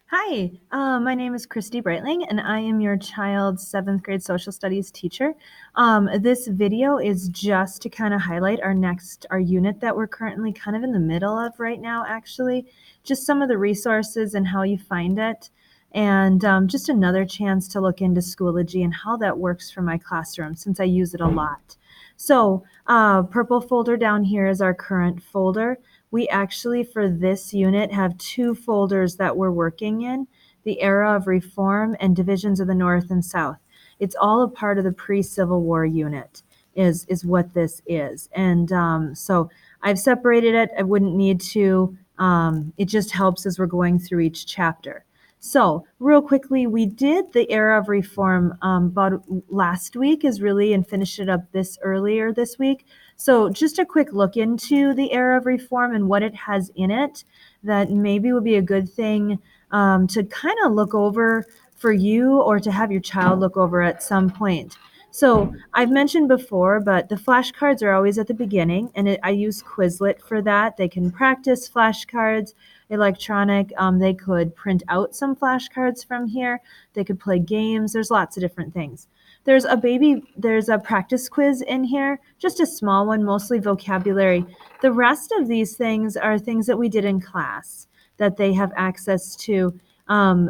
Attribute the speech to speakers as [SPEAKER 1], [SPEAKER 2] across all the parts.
[SPEAKER 1] Hi, my name is Christy Breitling, and I am your child's 7th grade social studies teacher. This video is just to kind of highlight our unit that we're currently kind of in the middle of right now, actually. Just some of the resources and how you find it, and just another chance to look into Schoology and how that works for my classroom since I use it a lot. So, purple folder down here is our current folder. We actually, for this unit, have two folders that we're working in, the Era of Reform and Divisions of the North and South. It's all a part of the pre-Civil War unit is what this is. And so I've separated it. I wouldn't need to. It just helps as we're going through each chapter. So real quickly, we did the Era of Reform about last week and finished it up earlier this week. So just a quick look into the Era of Reform and what it has in it that maybe would be a good thing to kind of look over for you or to have your child look over at some point. So I've mentioned before, but the flashcards are always at the beginning, and I use Quizlet for that. They can practice flashcards, electronic. They could print out some flashcards from here. They could play games. There's lots of different things. There's a practice quiz in here, just a small one, mostly vocabulary. The rest of these things are things that we did in class that they have access to.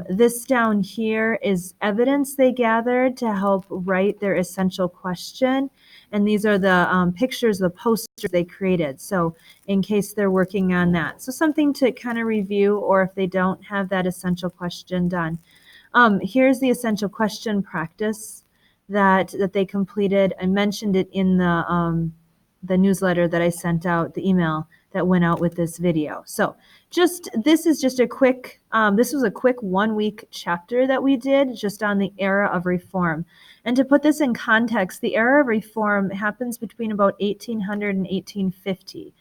[SPEAKER 1] This down here is evidence they gathered to help write their essential question. And these are the pictures, the posters they created. So in case they're working on that. So something to kind of review, or if they don't have that essential question done. Here's the essential question practice that they completed. I mentioned it in the newsletter that I sent out, the email that went out with this video. So this is just a quick, this was a quick 1-week chapter that we did just on the Era of Reform. And to put this in context, the Era of Reform happens between about 1800 and 1850.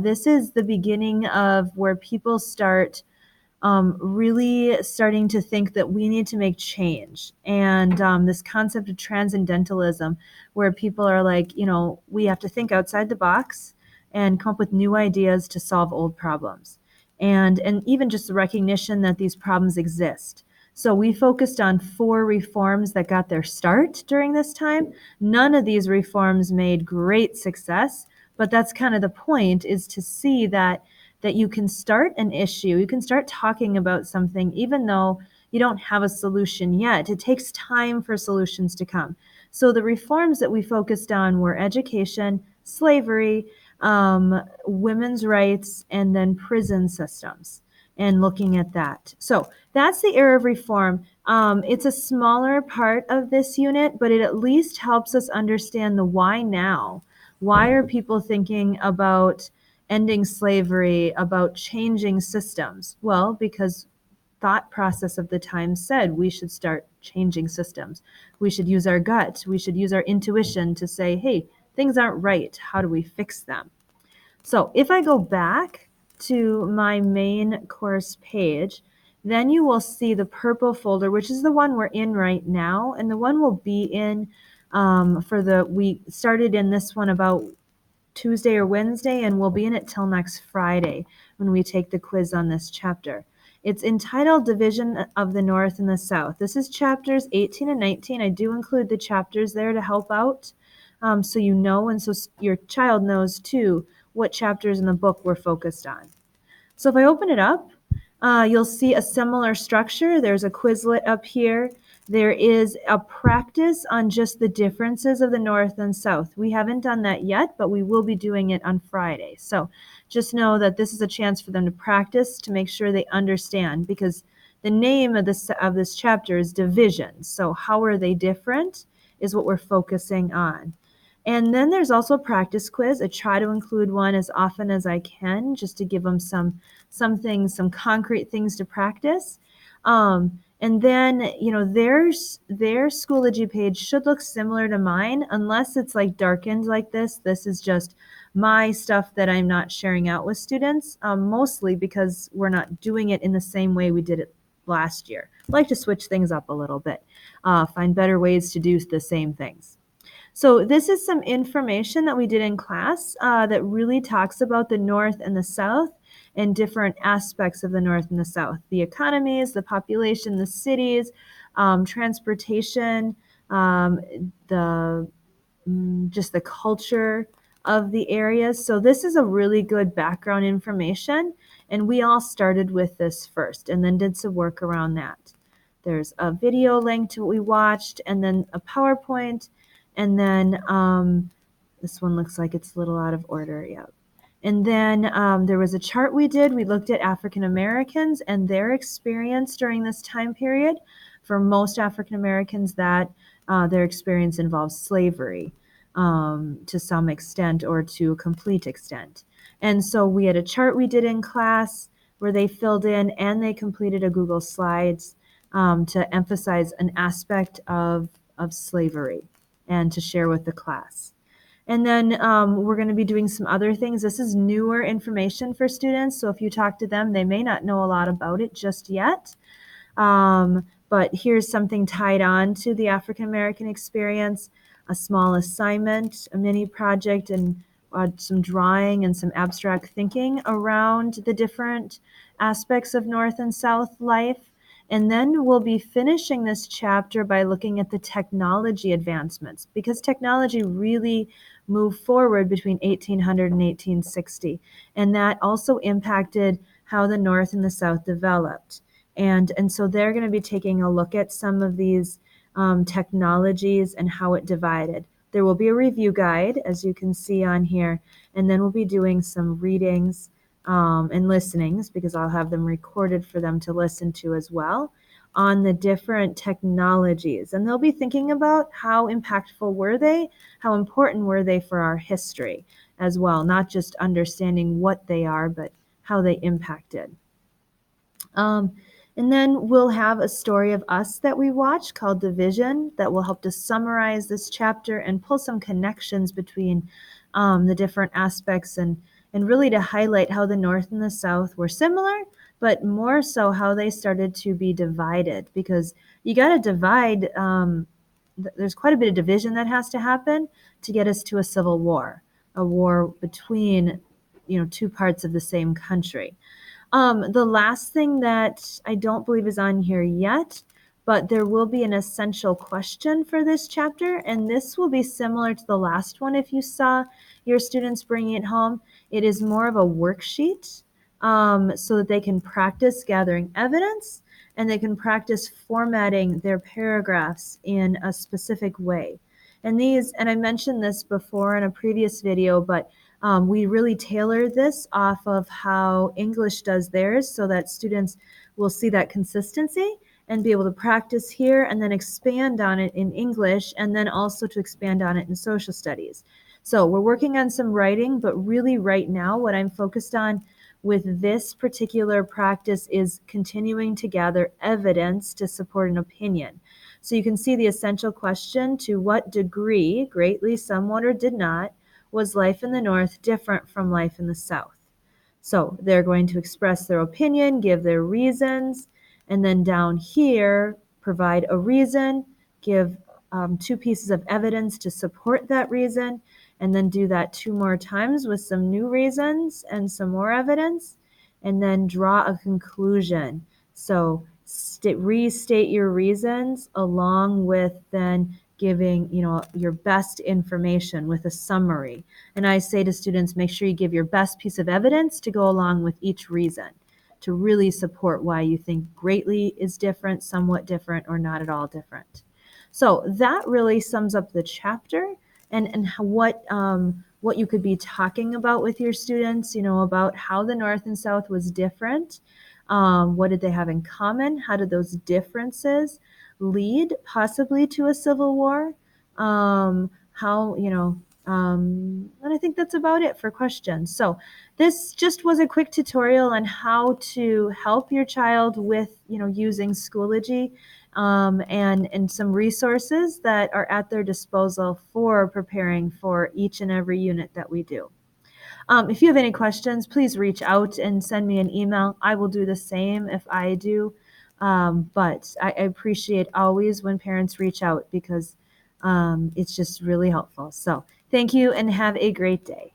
[SPEAKER 1] This is the beginning of where people start really starting to think that we need to make change. And this concept of transcendentalism, where people are like, we have to think outside the box and come up with new ideas to solve old problems. And even just the recognition that these problems exist. So we focused on 4 reforms that got their start during this time. None of these reforms made great success, but that's kind of the point, is to see that you can start an issue, you can start talking about something, even though you don't have a solution yet. It takes time for solutions to come. So the reforms that we focused on were education, slavery, women's rights, and then prison systems, and looking at that. So that's the Era of Reform. It's a smaller part of this unit, but it at least helps us understand the why now. Why are people thinking about ending slavery, about changing systems? Well, because thought process of the time said we should start changing systems. We should use our gut. We should use our intuition to say, hey, things aren't right. How do we fix them? So if I go back to my main course page, then you will see the purple folder, which is the one we're in right now. And the one we'll be in we started in this one about Tuesday or Wednesday, and we'll be in it till next Friday when we take the quiz on this chapter. It's entitled Division of the North and the South. This is chapters 18 and 19. I do include the chapters there to help out, so you know, and so your child knows too what chapters in the book we're focused on. So if I open it up, you'll see a similar structure. There's a Quizlet up here. There is a practice on just the differences of the North and South. We haven't done that yet, but we will be doing it on Friday. So just know that this is a chance for them to practice to make sure they understand, because the name of this chapter is divisions. So how are they different is what we're focusing on. And then there's also a practice quiz. I try to include one as often as I can, just to give them some concrete things to practice. And then, their Schoology page should look similar to mine, unless it's like darkened like this. This is just my stuff that I'm not sharing out with students, mostly because we're not doing it in the same way we did it last year. I like to switch things up a little bit, find better ways to do the same things. So this is some information that we did in class that really talks about the North and the South. and different aspects of the North and the South, the economies, the population, the cities, transportation, the just the culture of the areas. So this is a really good background information, and we all started with this first and then did some work around that. There's a video link to what we watched, and then a PowerPoint, and then this one looks like it's a little out of order. Yeah. And then there was a chart we did. We looked at African Americans and their experience during this time period. For most African Americans, that their experience involves slavery to some extent or to a complete extent. And so we had a chart we did in class where they filled in and they completed a Google Slides to emphasize an aspect of slavery and to share with the class. And then we're going to be doing some other things. This is newer information for students, so if you talk to them, they may not know a lot about it just yet. But here's something tied on to the African American experience, a small assignment, a mini project, and some drawing and some abstract thinking around the different aspects of North and South life. And then we'll be finishing this chapter by looking at the technology advancements, because technology really moved forward between 1800 and 1860. And that also impacted how the North and the South developed. And so they're going to be taking a look at some of these technologies and how it divided. There will be a review guide, as you can see on here, and then we'll be doing some readings and listenings, because I'll have them recorded for them to listen to as well, on the different technologies. And they'll be thinking about how impactful were they, how important were they for our history as well, not just understanding what they are, but how they impacted. And then we'll have a story of us that we watch called Division that will help to summarize this chapter and pull some connections between the different aspects, and really to highlight how the North and the South were similar, but more so how they started to be divided, because you got to divide. There's quite a bit of division that has to happen to get us to a civil war, a war between two parts of the same country. The last thing that I don't believe is on here yet, but there will be an essential question for this chapter, and this will be similar to the last one if you saw your students bringing it home. It is more of a worksheet so that they can practice gathering evidence, and they can practice formatting their paragraphs in a specific way. And I mentioned this before in a previous video, but we really tailor this off of how English does theirs, so that students will see that consistency and be able to practice here and then expand on it in English, and then also to expand on it in social studies. So we're working on some writing, but really right now what I'm focused on with this particular practice is continuing to gather evidence to support an opinion. So you can see the essential question: to what degree, greatly, somewhat, or did not, was life in the North different from life in the South? So they're going to express their opinion, give their reasons, and then down here, provide a reason, give 2 pieces of evidence to support that reason, and then do that 2 more times with some new reasons and some more evidence, and then draw a conclusion. So restate your reasons along with then giving your best information with a summary. And I say to students, make sure you give your best piece of evidence to go along with each reason to really support why you think greatly is different, somewhat different, or not at all different. So that really sums up the chapter, and what you could be talking about with your students, about how the North and South was different. What did they have in common? How did those differences lead possibly to a civil war? And I think that's about it for questions. So this just was a quick tutorial on how to help your child with, using Schoology, and some resources that are at their disposal for preparing for each and every unit that we do. If you have any questions, please reach out and send me an email. I will do the same if I do. But I appreciate always when parents reach out, because it's just really helpful. So thank you and have a great day.